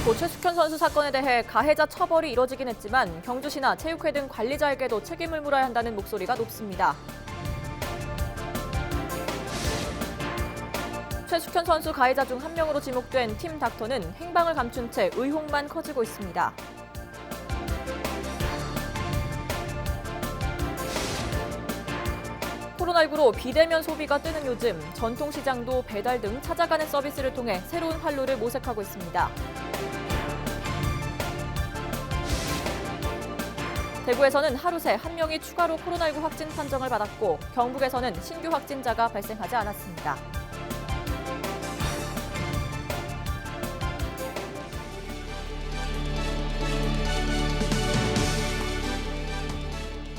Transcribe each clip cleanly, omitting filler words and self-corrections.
고 최숙현 선수 사건에 대해 가해자 처벌이 이뤄지긴 했지만 경주시나 체육회 등 관리자에게도 책임을 물어야 한다는 목소리가 높습니다. 최숙현 선수 가해자 중 한 명으로 지목된 팀 닥터는 행방을 감춘 채 의혹만 커지고 있습니다. 코로나19로 비대면 소비가 뜨는 요즘 전통시장도 배달 등 찾아가는 서비스를 통해 새로운 활로를 모색하고 있습니다. 대구에서는 하루 새 한 명이 추가로 코로나19 확진 판정을 받았고 경북에서는 신규 확진자가 발생하지 않았습니다.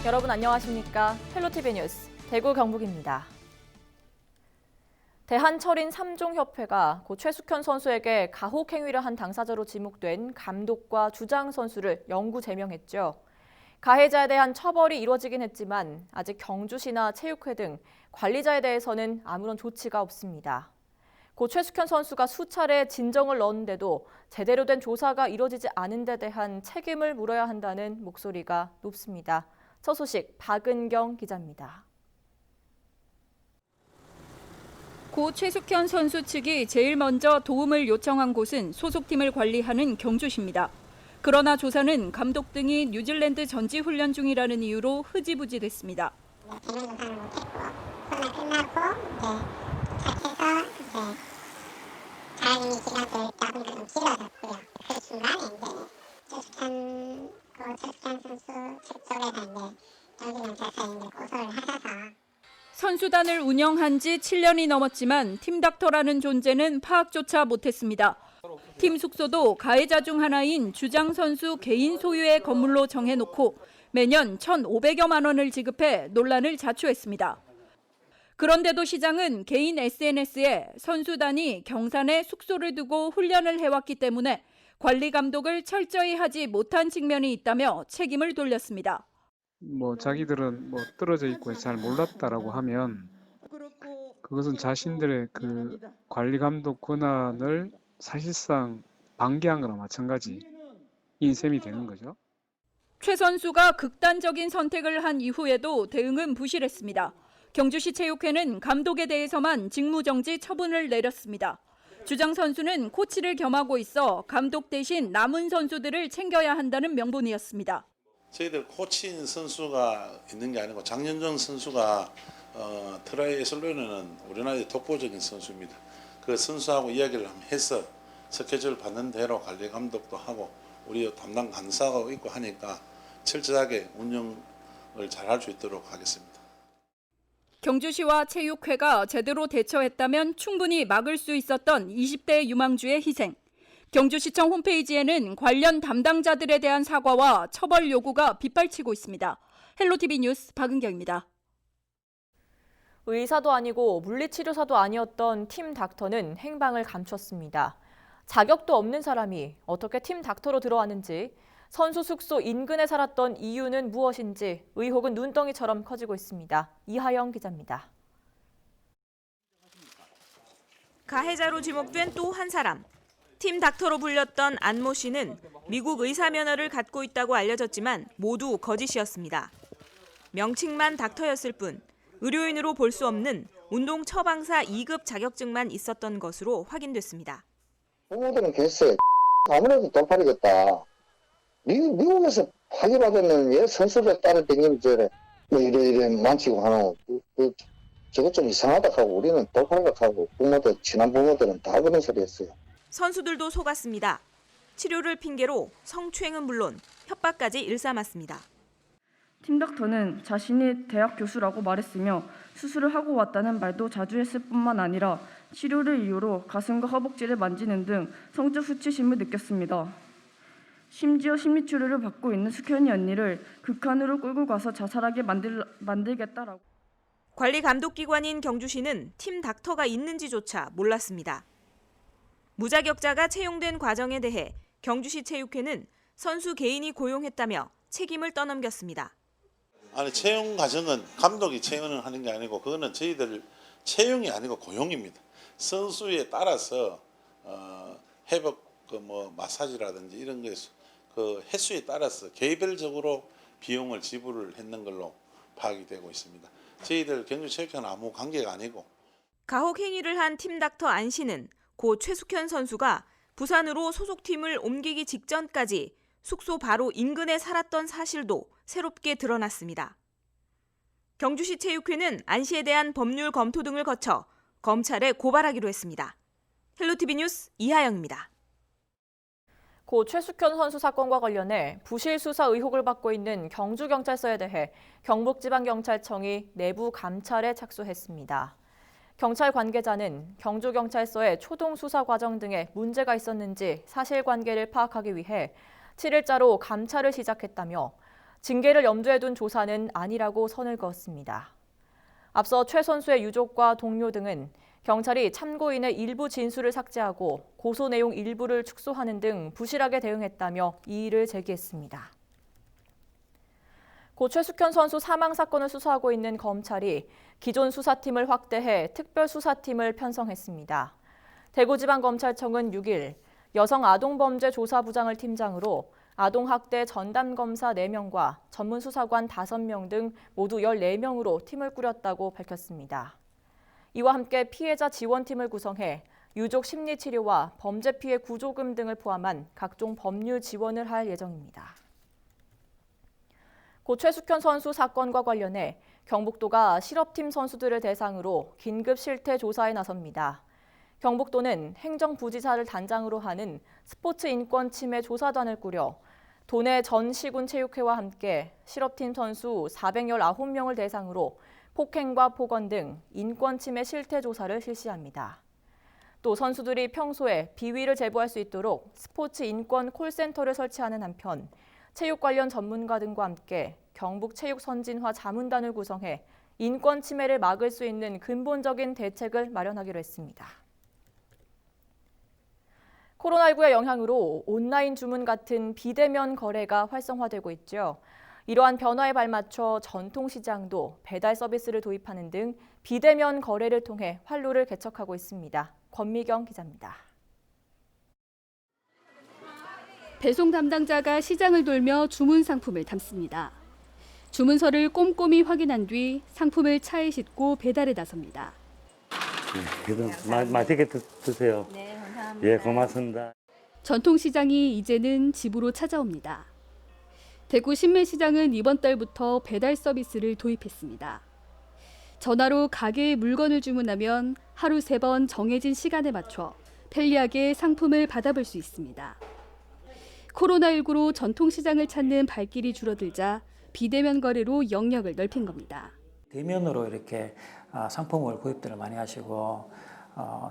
여러분 안녕하십니까? 헬로티비 뉴스 대구 경북입니다. 대한철인 3종협회가 고 최숙현 선수에게 가혹 행위를 한 당사자로 지목된 감독과 주장 선수를 영구 제명했죠. 가해자에 대한 처벌이 이루어지긴 했지만 아직 경주시나 체육회 등 관리자에 대해서는 아무런 조치가 없습니다. 고 최숙현 선수가 수차례 진정을 넣었는데도 제대로 된 조사가 이루어지지 않은 데 대한 책임을 물어야 한다는 목소리가 높습니다. 첫 소식 박은경 기자입니다. 고 최숙현 선수 측이 제일 먼저 도움을 요청한 곳은 소속팀을 관리하는 경주시입니다. 그러나 조사는 감독 등이 뉴질랜드 전지 훈련 중이라는 이유로 흐지부지됐습니다. 대면 조사는 못했고 코로나 끝나고 착해서 자연인이 시간을 조금 좀 길어졌고요. 그 중간에 최숙현 선수 측 쪽에서 여기는 재판에 고소를 하셔서 선수단을 운영한 지 7년이 넘었지만 팀닥터라는 존재는 파악조차 못했습니다. 팀 숙소도 가해자 중 하나인 주장 선수 개인 소유의 건물로 정해놓고 매년 1,500여만 원을 지급해 논란을 자초했습니다. 그런데도 시장은 개인 SNS에 선수단이 경산에 숙소를 두고 훈련을 해왔기 때문에 관리 감독을 철저히 하지 못한 측면이 있다며 책임을 돌렸습니다. 자기들은 떨어져 있고 잘 몰랐다라고 하면 그것은 자신들의 그 관리 감독 권한을 사실상 방기한 거나 마찬가지인 셈이 되는 거죠. 최 선수가 극단적인 선택을 한 이후에도 대응은 부실했습니다. 경주시 체육회는 감독에 대해서만 직무정지 처분을 내렸습니다. 주장 선수는 코치를 겸하고 있어 감독 대신 남은 선수들을 챙겨야 한다는 명분이었습니다. 저희들 코치인 선수가 있는 게 아니고 장윤정 선수가 트라이애슬론에는 우리나라의 독보적인 선수입니다. 그 선수하고 이야기를 해서 스케줄 받는 대로 관리 감독도 하고 우리 담당 간사가 있고 하니까 철저하게 운영을 잘할 수 있도록 하겠습니다. 경주시와 체육회가 제대로 대처했다면 충분히 막을 수 있었던 20대 유망주의 희생. 경주시청 홈페이지에는 관련 담당자들에 대한 사과와 처벌 요구가 빗발치고 있습니다. 헬로티비 뉴스 박은경입니다. 의사도 아니고 물리치료사도 아니었던 팀 닥터는 행방을 감췄습니다. 자격도 없는 사람이 어떻게 팀 닥터로 들어왔는지, 선수 숙소 인근에 살았던 이유는 무엇인지 의혹은 눈덩이처럼 커지고 있습니다. 이하영 기자입니다. 가해자로 지목된 또 한 사람. 팀 닥터로 불렸던 안모 씨는 미국 의사 면허를 갖고 있다고 알려졌지만 모두 거짓이었습니다. 명칭만 닥터였을 뿐 의료인으로 볼 수 없는 운동 처방사 2급 자격증만 있었던 것으로 확인됐습니다. 부모들은 글쎄 아무래도 돌팔이겠다. 미국에서 파기받으면 왜 선수들 따라다니면 저래 이래 만지고 하노. 저것 좀 이상하다 하고 우리는 돌팔이다 하고 부모들 친한 부모들은 다 그런 소리 했어요. 선수들도 속았습니다. 치료를 핑계로 성추행은 물론 협박까지 일삼았습니다. 팀 닥터는 자신이 대학 교수라고 말했으며 수술을 하고 왔다는 말도 자주 했을 뿐만 아니라 치료를 이유로 가슴과 허벅지를 만지는 등 성적 수치심을 느꼈습니다. 심지어 심리치료를 받고 있는 숙현이 언니를 극한으로 끌고 가서 자살하게 만들겠다라고. 관리 감독기관인 경주시는 팀 닥터가 있는지조차 몰랐습니다. 무자격자가 채용된 과정에 대해 경주시 체육회는 선수 개인이 고용했다며 책임을 떠넘겼습니다. 아니 채용 과정은 감독이 채용을 하는 게 아니고 그거는 저희들 채용이 아니고 고용입니다. 선수에 따라서 회복 그 뭐 마사지라든지 이런 게 그 횟수에 따라서 개별적으로 비용을 지불을 했는 걸로 파악이 되고 있습니다. 저희들 경주체육회는 아무 관계가 아니고. 가혹 행위를 한 팀닥터 안 씨는 고 최숙현 선수가 부산으로 소속팀을 옮기기 직전까지 숙소 바로 인근에 살았던 사실도 새롭게 드러났습니다. 경주시 체육회는 안 씨에 대한 법률 검토 등을 거쳐 검찰에 고발하기로 했습니다. 헬로티비 뉴스 이하영입니다. 고 최숙현 선수 사건과 관련해 부실 수사 의혹을 받고 있는 경주경찰서에 대해 경북지방경찰청이 내부 감찰에 착수했습니다. 경찰 관계자는 경주경찰서의 초동 수사 과정 등에 문제가 있었는지 사실관계를 파악하기 위해 7일자로 감찰을 시작했다며 징계를 염두에 둔 조사는 아니라고 선을 그었습니다. 앞서 최 선수의 유족과 동료 등은 경찰이 참고인의 일부 진술을 삭제하고 고소 내용 일부를 축소하는 등 부실하게 대응했다며 이의를 제기했습니다. 고 최숙현 선수 사망 사건을 수사하고 있는 검찰이 기존 수사팀을 확대해 특별수사팀을 편성했습니다. 대구지방검찰청은 6일 여성아동범죄조사부장을 팀장으로 아동학대 전담검사 4명과 전문수사관 5명 등 모두 14명으로 팀을 꾸렸다고 밝혔습니다. 이와 함께 피해자 지원팀을 구성해 유족 심리치료와 범죄 피해 구조금 등을 포함한 각종 법률 지원을 할 예정입니다. 고 최숙현 선수 사건과 관련해 경북도가 실업팀 선수들을 대상으로 긴급 실태 조사에 나섭니다. 경북도는 행정부지사를 단장으로 하는 스포츠 인권 침해 조사단을 꾸려 도내 전 시군 체육회와 함께 실업팀 선수 419명을 대상으로 폭행과 폭언 등 인권 침해 실태 조사를 실시합니다. 또 선수들이 평소에 비위를 제보할 수 있도록 스포츠 인권 콜센터를 설치하는 한편 체육 관련 전문가 등과 함께 경북 체육 선진화 자문단을 구성해 인권 침해를 막을 수 있는 근본적인 대책을 마련하기로 했습니다. 코로나19의 영향으로 온라인 주문 같은 비대면 거래가 활성화되고 있죠. 이러한 변화에 발맞춰 전통시장도 배달 서비스를 도입하는 등 비대면 거래를 통해 활로를 개척하고 있습니다. 권미경 기자입니다. 배송 담당자가 시장을 돌며 주문 상품을 담습니다. 주문서를 꼼꼼히 확인한 뒤 상품을 차에 싣고 배달에 나섭니다. 맛있게 드세요. 네, 감사합니다. 예, 고맙습니다. 전통시장이 이제는 집으로 찾아옵니다. 대구 신매시장은 이번 달부터 배달 서비스를 도입했습니다. 전화로 가게에 물건을 주문하면 하루 3번 정해진 시간에 맞춰 편리하게 상품을 받아볼 수 있습니다. 코로나19로 전통시장을 찾는 발길이 줄어들자 비대면 거래로 영역을 넓힌 겁니다. 대면으로 이렇게 상품을 구입들을 많이 하시고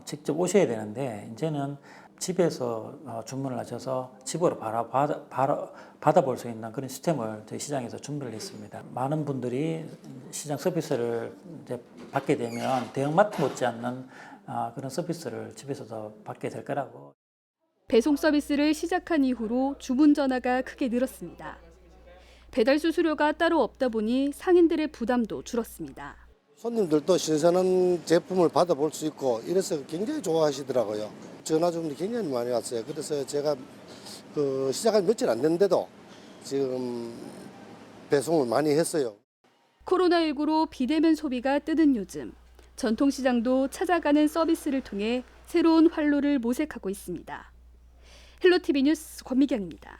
직접 오셔야 되는데 이제는 집에서 주문을 하셔서 집으로 바로 받아볼 수 있는 그런 시스템을 저희 시장에서 준비를 했습니다. 많은 분들이 시장 서비스를 이제 받게 되면 대형마트 못지않는 그런 서비스를 집에서도 받게 될 거라고. 배송 서비스를 시작한 이후로 주문 전화가 크게 늘었습니다. 배달 수수료가 따로 없다 보니 상인들의 부담도 줄었습니다. 손님들도 신선한 제품을 받아볼 수 있고 이래서 굉장히 좋아하시더라고요. 전화 주문이 굉장히 많이 왔어요. 그래서 제가 시작한 며칠 안 됐는데도 지금 배송을 많이 했어요. 코로나19로 비대면 소비가 뜨는 요즘 전통시장도 찾아가는 서비스를 통해 새로운 활로를 모색하고 있습니다. 헬로티비 뉴스 권미경입니다.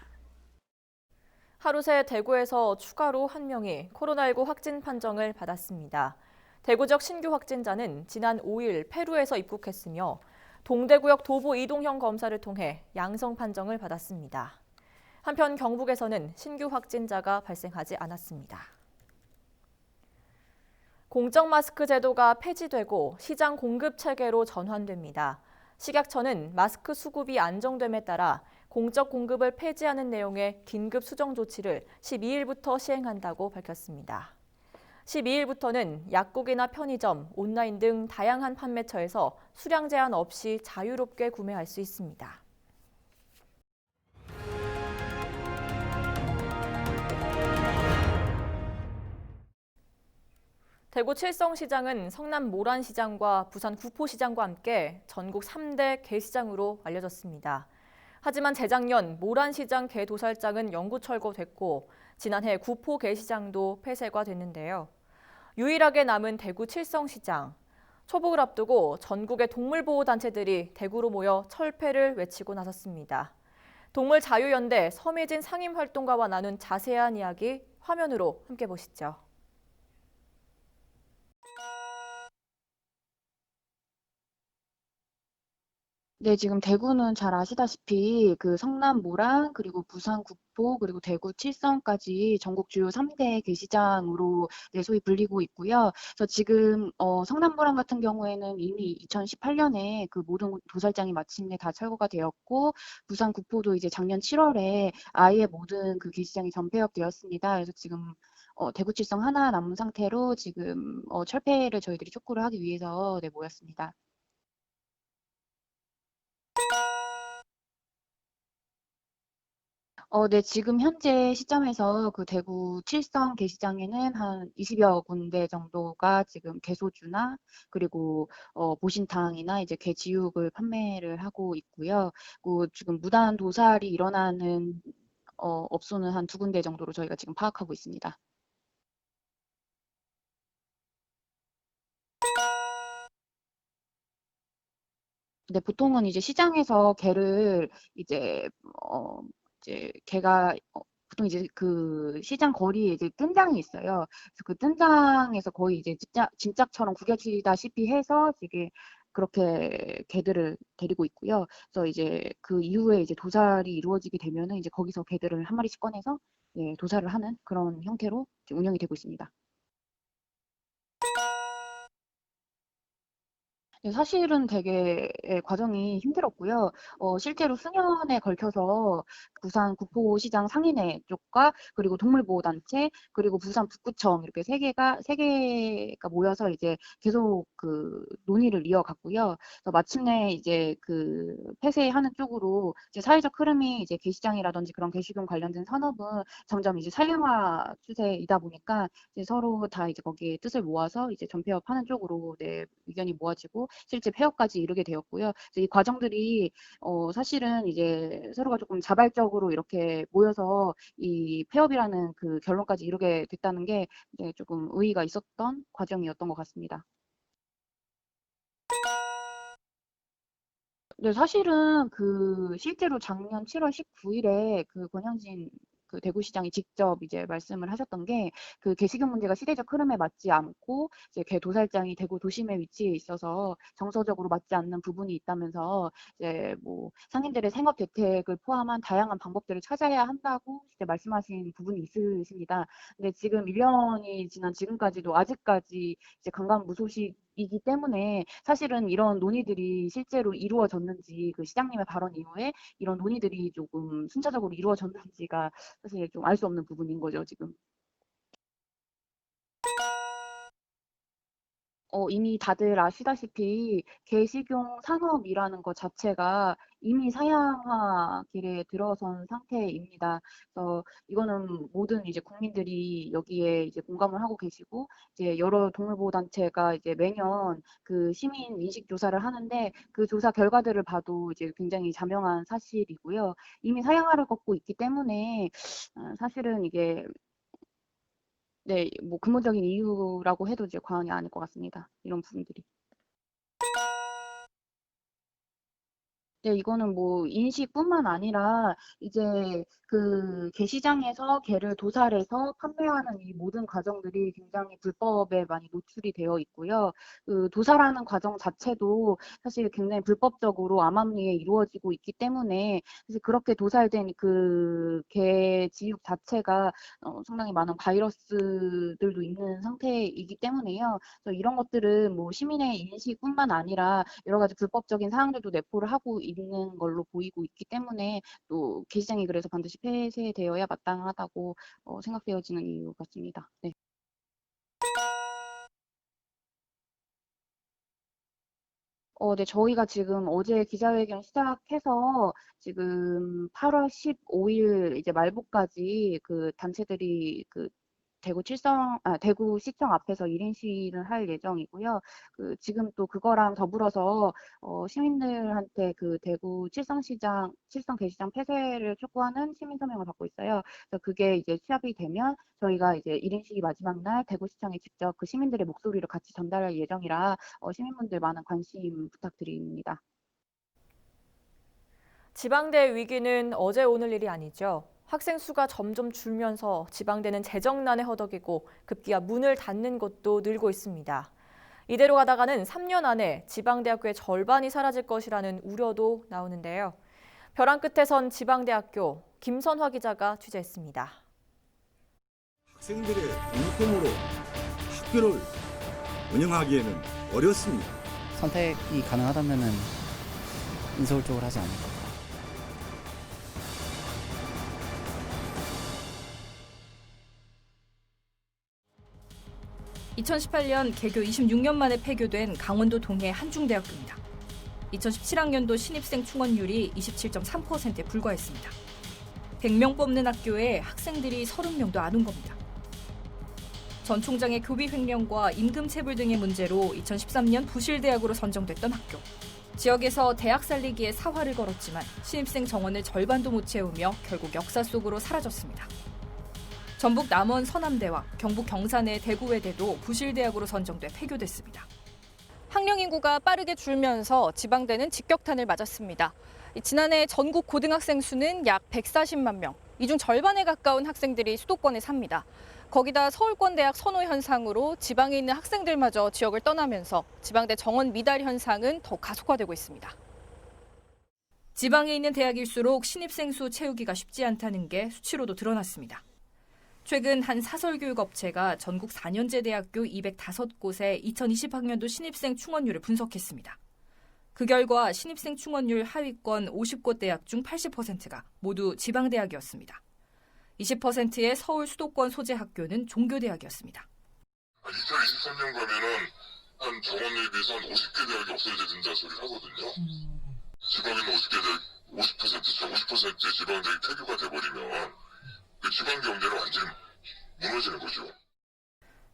하루 새 대구에서 추가로 1명이 코로나19 확진 판정을 받았습니다. 대구적 신규 확진자는 지난 5일 페루에서 입국했으며 동대구역 도보 이동형 검사를 통해 양성 판정을 받았습니다. 한편 경북에서는 신규 확진자가 발생하지 않았습니다. 공적 마스크 제도가 폐지되고 시장 공급 체계로 전환됩니다. 식약처는 마스크 수급이 안정됨에 따라 공적 공급을 폐지하는 내용의 긴급 수정 조치를 12일부터 시행한다고 밝혔습니다. 12일부터는 약국이나 편의점, 온라인 등 다양한 판매처에서 수량 제한 없이 자유롭게 구매할 수 있습니다. 대구 칠성시장은 성남 모란시장과 부산 구포시장과 함께 전국 3대 개시장으로 알려졌습니다. 하지만 재작년 모란시장 개도살장은 영구 철거됐고 지난해 구포 개시장도 폐쇄가 됐는데요. 유일하게 남은 대구 칠성시장. 초복을 앞두고 전국의 동물보호단체들이 대구로 모여 철폐를 외치고 나섰습니다. 동물자유연대 서미진 상임활동가와 나눈 자세한 이야기 화면으로 함께 보시죠. 네, 지금 대구는 잘 아시다시피 그 성남 모란 그리고 부산 구포 그리고 대구 칠성까지 전국 주요 3대 게시장으로 네, 소위 불리고 있고요. 그래서 지금 성남 모란 같은 경우에는 이미 2018년에 그 모든 도살장이 마침내 다 철거가 되었고 부산 구포도 이제 작년 7월에 아예 모든 그 게시장이 전폐역되었습니다. 그래서 지금 대구 칠성 하나 남은 상태로 지금 철폐를 저희들이 촉구를 하기 위해서 네, 모였습니다. 네, 지금 현재 시점에서 그 대구 칠성 게시장에는 한 20여 군데 정도가 지금 게소주나 그리고 보신탕이나 이제 게지육을 판매를 하고 있고요. 그 지금 무단 도살이 일어나는 업소는 한 2군데 정도로 저희가 지금 파악하고 있습니다. 근데 보통은 이제 시장에서 개를 이제 개가 보통 이제 그 시장 거리에 이제 뜬장이 있어요. 그래서 그 뜬장에서 거의 이제 짐짝처럼 구겨지다시피 해서 이게 그렇게 개들을 데리고 있고요. 그래서 이제 그 이후에 이제 도살이 이루어지게 되면은 이제 거기서 개들을 한 마리씩 꺼내서 예, 도살을 하는 그런 형태로 이제 운영이 되고 있습니다. 네, 사실은 되게 과정이 힘들었고요. 실제로 수년에 걸쳐서 부산 구포시장 상인회 쪽과 그리고 동물보호단체 그리고 부산 북구청 이렇게 세 개가 모여서 이제 계속 그 논의를 이어갔고요. 그래서 마침내 이제 그 폐쇄하는 쪽으로 이제 사회적 흐름이 이제 게시장이라든지 그런 게시경 관련된 산업은 점점 이제 사회화 추세이다 보니까 이제 서로 다 이제 거기에 뜻을 모아서 이제 전폐업하는 쪽으로 네, 의견이 모아지고 실제 폐업까지 이르게 되었고요. 그래서 이 과정들이 사실은 이제 서로가 조금 자발적으로 이렇게 모여서 이 폐업이라는 그 결론까지 이르게 됐다는 게 이제 조금 의의가 있었던 과정이었던 것 같습니다. 네, 사실은 그 실제로 작년 7월 19일에 그 권현진 그 대구시장이 직접 이제 말씀을 하셨던 게 그 개식용 문제가 시대적 흐름에 맞지 않고 이제 개 도살장이 대구 도심에 위치해 있어서 정서적으로 맞지 않는 부분이 있다면서 이제 뭐 상인들의 생업 대책을 포함한 다양한 방법들을 찾아야 한다고 이제 말씀하신 부분이 있으십니다. 근데 지금 1년이 지난 지금까지도 아직까지 이제 강간무소식이기 때문에 사실은 이런 논의들이 실제로 이루어졌는지 그 시장님의 발언 이후에 이런 논의들이 조금 순차적으로 이루어졌는지가 사실 좀 알 수 없는 부분인 거죠, 지금. 이미 다들 아시다시피 개식용 산업이라는 것 자체가 이미 사양화 길에 들어선 상태입니다. 그래서 이거는 모든 이제 국민들이 여기에 이제 공감을 하고 계시고 이제 여러 동물보호단체가 이제 매년 그 시민 인식 조사를 하는데 그 조사 결과들을 봐도 이제 굉장히 자명한 사실이고요. 이미 사양화를 걷고 있기 때문에 사실은 이게 네, 뭐 근본적인 이유라고 해도 이제 과언이 아닐 것 같습니다. 이런 부분들이. 네, 이거는 뭐 인식뿐만 아니라 이제 그 게시장에서 개를 도살해서 판매하는 이 모든 과정들이 굉장히 불법에 많이 노출이 되어 있고요. 그 도살하는 과정 자체도 사실 굉장히 불법적으로 암암리에 이루어지고 있기 때문에 사실 그렇게 도살된 그 개 지육 자체가 상당히 많은 바이러스들도 있는 상태이기 때문에요. 그래서 이런 것들은 뭐 시민의 인식뿐만 아니라 여러 가지 불법적인 사항들도 내포를 하고 있는 걸로 보이고 있기 때문에 또 게시장이 그래서 반드시 폐쇄되어야 마땅하다고 생각되어지는 이유 같습니다. 네. 네, 저희가 지금 어제 기자회견 시작해서 지금 8월 15일 이제 말복까지 그 단체들이 그 대구시청 앞에서 1인 시위를 할 예정이고요. 지금 또 그거랑 더불어서 시민들한테 대구 칠성 게시장 폐쇄를 촉구하는 시민 서명을 받고 있어요. 그래서 그게 이제 취합이 되면 저희가 이제 1인 시위 마지막 날 대구시청에 직접 그 시민들의 목소리를 같이 전달할 예정이라 시민분들 많은 관심 부탁드립니다. 지방대 위기는 어제 오늘 일이 아니죠. 학생 수가 점점 줄면서 지방대는 재정난에 허덕이고 급기야 문을 닫는 곳도 늘고 있습니다. 이대로 가다가는 3년 안에 지방대학교의 절반이 사라질 것이라는 우려도 나오는데요. 벼랑 끝에 선 지방대학교 김선화 기자가 취재했습니다. 학생들의 인권으로 학교를 운영하기에는 어렵습니다. 선택이 가능하다면 인서울 쪽으로 하지 않을까. 2018년 개교 26년 만에 폐교된 강원도 동해 한중대학교입니다. 2017학년도 신입생 충원율이 27.3%에 불과했습니다. 100명 뽑는 학교에 학생들이 30명도 안 온 겁니다. 전 총장의 교비 횡령과 임금 체불 등의 문제로 2013년 부실대학으로 선정됐던 학교. 지역에서 대학 살리기에 사활을 걸었지만 신입생 정원을 절반도 못 채우며 결국 역사 속으로 사라졌습니다. 전북 남원 서남대와 경북 경산의 대구외대도 부실대학으로 선정돼 폐교됐습니다. 학령 인구가 빠르게 줄면서 지방대는 직격탄을 맞았습니다. 지난해 전국 고등학생 수는 약 140만 명, 이 중 절반에 가까운 학생들이 수도권에 삽니다. 거기다 서울권 대학 선호 현상으로 지방에 있는 학생들마저 지역을 떠나면서 지방대 정원 미달 현상은 더 가속화되고 있습니다. 지방에 있는 대학일수록 신입생 수 채우기가 쉽지 않다는 게 수치로도 드러났습니다. 최근 한 사설교육업체가 전국 4년제 대학교 205곳의 2020학년도 신입생 충원율을 분석했습니다. 그 결과 신입생 충원율 하위권 50곳 대학 중 80%가 모두 지방대학이었습니다. 20%의 서울 수도권 소재 학교는 종교대학이었습니다. 2023년 가면은 한 정원에 비해서 한 50개 대학이 없어져야 된다 소리를 하거든요. 지방에는 50개 대학 50%죠. 50%의 지방대학이 폐교가 돼버리면 그 지방 경제는 완전히 무너지는 거죠.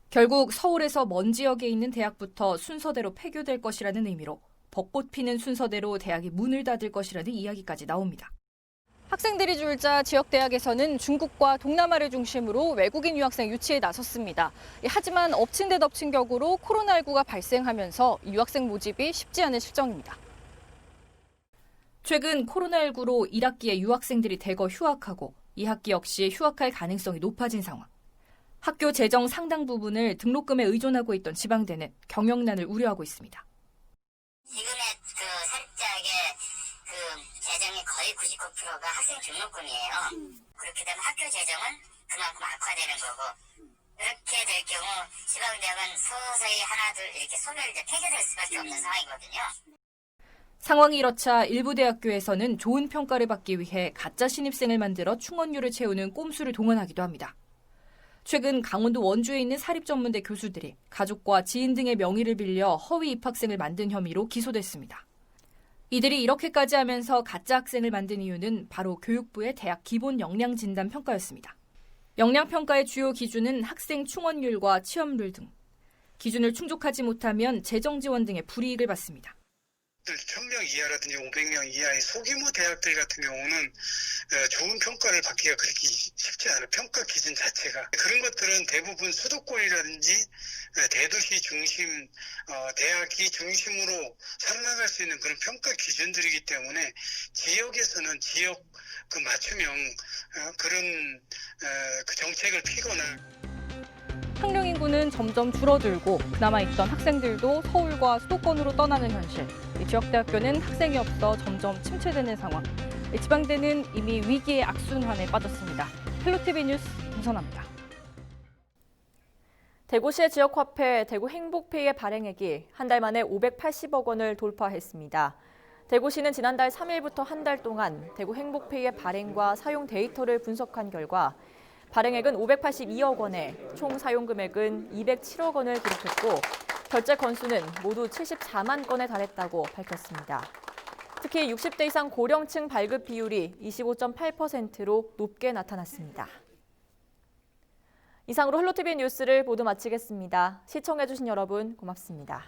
결국 서울에서 먼 지역에 있는 대학부터 순서대로 폐교될 것이라는 의미로 벚꽃 피는 순서대로 대학이 문을 닫을 것이라는 이야기까지 나옵니다. 학생들이 줄자 지역 대학에서는 중국과 동남아를 중심으로 외국인 유학생 유치에 나섰습니다. 하지만 엎친 데 덮친 격으로 코로나19가 발생하면서 유학생 모집이 쉽지 않은 실정입니다. 최근 코로나19로 1학기에 유학생들이 대거 휴학하고 2학기 역시 휴학할 가능성이 높아진 상황. 학교 재정 상당 부분을 등록금에 의존하고 있던 지방대는 경영난을 우려하고 있습니다. 지금의 살짝의 재정의 거의 99%가 학생 등록금이에요. 그렇게 되면 학교 재정은 그만큼 악화되는 거고, 이렇게 될 경우 지방대학은 서서히 하나둘 이렇게 소멸 폐교될 수밖에 없는 상황이거든요. 상황이 이렇자 일부 대학교에서는 좋은 평가를 받기 위해 가짜 신입생을 만들어 충원율을 채우는 꼼수를 동원하기도 합니다. 최근 강원도 원주에 있는 사립전문대 교수들이 가족과 지인 등의 명의를 빌려 허위 입학생을 만든 혐의로 기소됐습니다. 이들이 이렇게까지 하면서 가짜 학생을 만든 이유는 바로 교육부의 대학 기본 역량 진단 평가였습니다. 역량 평가의 주요 기준은 학생 충원율과 취업률 등. 기준을 충족하지 못하면 재정 지원 등의 불이익을 받습니다. 1000명 이하라든지 500명 이하의 소규모 대학들 같은 경우는 좋은 평가를 받기가 그렇게 쉽지 않아요. 평가 기준 자체가. 그런 것들은 대부분 수도권이라든지 대도시 중심 대학이 중심으로 살아나갈 수 있는 그런 평가 기준들이기 때문에 지역에서는 지역 맞춤형 그런 정책을 피거나 학령 인구는 점점 줄어들고 그나마 있던 학생들도 서울과 수도권으로 떠나는 현실. 지역대학교는 학생이 없어 점점 침체되는 상황. 지방대는 이미 위기의 악순환에 빠졌습니다. 헬로티비 뉴스 김선아입니다. 대구시의 지역화폐 대구 행복페이의 발행액이 한 달 만에 580억 원을 돌파했습니다. 대구시는 지난달 3일부터 한 달 동안 대구 행복페이의 발행과 사용 데이터를 분석한 결과 발행액은 582억 원에 총 사용 금액은 207억 원을 기록했고 결제 건수는 모두 74만 건에 달했다고 밝혔습니다. 특히 60대 이상 고령층 발급 비율이 25.8%로 높게 나타났습니다. 이상으로 헬로티비 뉴스를 모두 마치겠습니다. 시청해주신 여러분 고맙습니다.